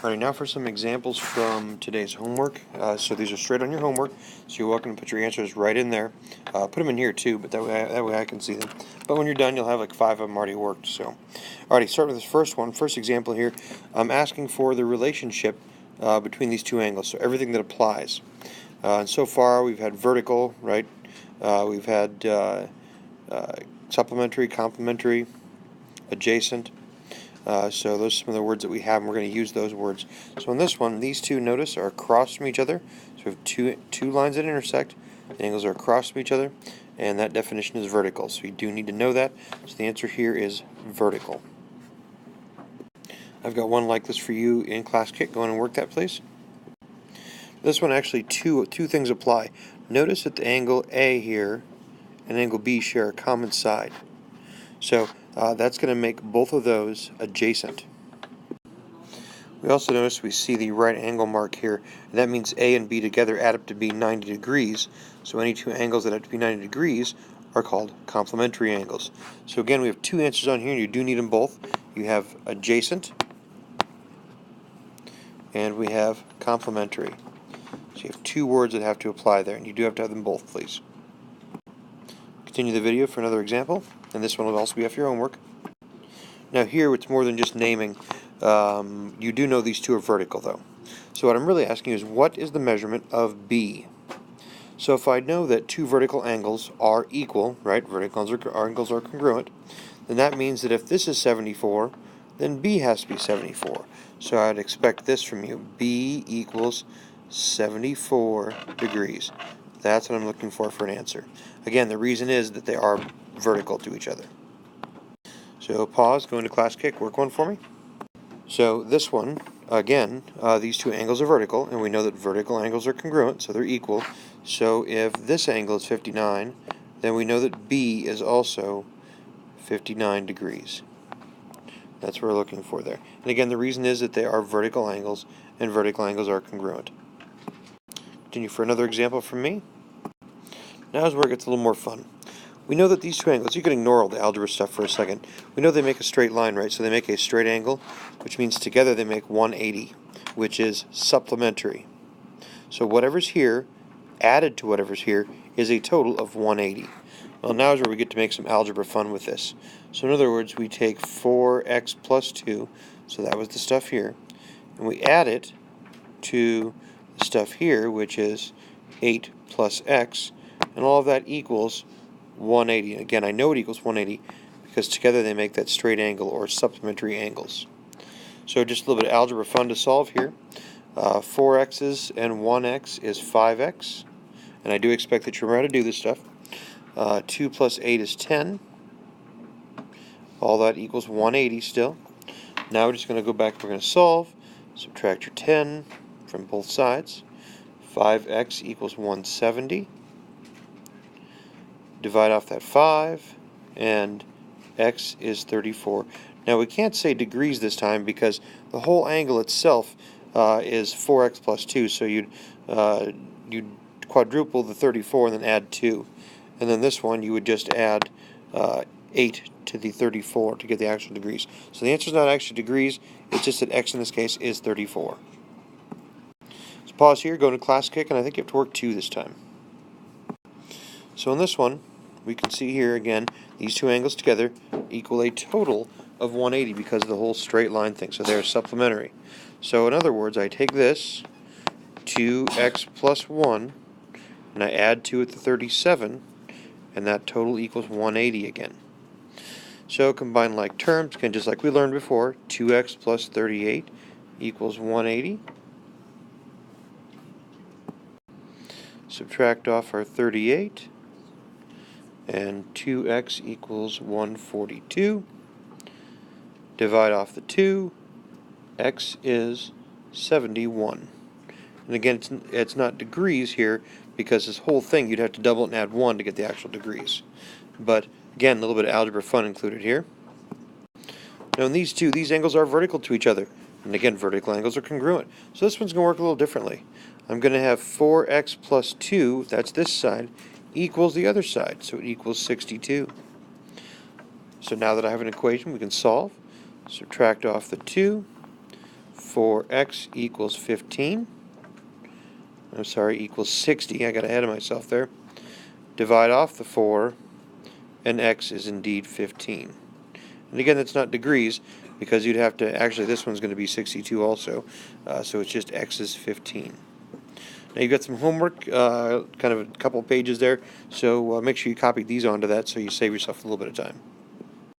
Alright, now for some examples from today's homework. So these are straight on your homework, so you're welcome to put your answers right in there. Put them in here too, but that way I can see them. But when you're done, you'll have like 5 of them already worked. So, alrighty, start with this first one. First example here, I'm asking for the relationship between these two angles, so everything that applies. And so far, we've had vertical, right? We've had supplementary, complementary, adjacent. So those are some of the words that we have, and we're going to use those words. So in this one, these two, notice, are across from each other. So we have two lines that intersect. The angles are across from each other, and that definition is vertical. So you do need to know that. So the answer here is vertical. I've got one like this for you in class kit. Go on and work that, please. This one actually, two things apply. Notice that the angle A here and angle B share a common side. So that's going to make both of those adjacent. We also notice we see the right angle mark here, and that means A and B together add up to be 90 degrees. So any two angles that have to be 90 degrees are called complementary angles. So again, we have two answers on here, and you do need them both. You have adjacent, and we have complementary. So you have two words that have to apply there, and you do have to have them both, please. Continue the video for another example, and this one will also be off your homework. Now here, it's more than just naming. You do know these two are vertical, though. So what I'm really asking you is, what is the measurement of B? So if I know that two vertical angles are equal, right, vertical angles are congruent, then that means that if this is 74, then B has to be 74. So I'd expect this from you. B equals 74 degrees. That's what I'm looking for an answer. Again, the reason is that they are vertical to each other. So pause, go into class kick, work one for me. So this one, again, these two angles are vertical, and we know that vertical angles are congruent, so they're equal. So if this angle is 59, then we know that B is also 59 degrees. That's what we're looking for there. And again, the reason is that they are vertical angles, and vertical angles are congruent. Continue for another example from me. Now is where it gets a little more fun. We know that these two angles, you can ignore all the algebra stuff for a second. We know they make a straight line, right? So they make a straight angle, which means together they make 180, which is supplementary. So whatever's here, added to whatever's here, is a total of 180. Well, now is where we get to make some algebra fun with this. So in other words, we take 4x plus 2, so that was the stuff here, and we add it to the stuff here, which is 8 plus x, and all of that equals 180. And again, I know it equals 180 because together they make that straight angle, or supplementary angles. So just a little bit of algebra fun to solve here. 4x's and 1x is 5x, and I do expect that you remember how to do this stuff. 2 plus 8 is 10. All that equals 180 still. Now we're just going to go back, we're going to solve. Subtract your 10 from both sides. 5x equals 170. Divide off that 5, and x is 34. Now we can't say degrees this time because the whole angle itself is 4x plus 2, so you'd quadruple the 34 and then add 2. And then this one you would just add 8 to the 34 to get the actual degrees. So the answer is not actually degrees, it's just that x in this case is 34. So pause here, go to class kick, and I think you have to work 2 this time. So in this one, we can see here again, these two angles together equal a total of 180 because of the whole straight line thing. So they're supplementary. So in other words, I take this 2x plus 1, and I add 2 at the 37, and that total equals 180 again. So combine like terms, again, just like we learned before, 2x plus 38 equals 180. Subtract off our 38, and 2x equals 142. Divide off the 2, x is 71. And again, it's not degrees here because this whole thing you'd have to double it and add 1 to get the actual degrees. But again, a little bit of algebra fun included here. Now in these angles are vertical to each other. And again, vertical angles are congruent. So this one's going to work a little differently. I'm going to have 4x plus 2, that's this side, equals the other side, so it equals 62. So now that I have an equation, we can solve. Subtract off the 2. 4x equals 15. I'm sorry, equals 60. I got ahead of myself there. Divide off the 4, and x is indeed 15. And again, that's not degrees, because you'd have to, actually this one's going to be 62 also, so it's just x is 15. Now you've got some homework, kind of a couple pages there, so make sure you copy these onto that so you save yourself a little bit of time.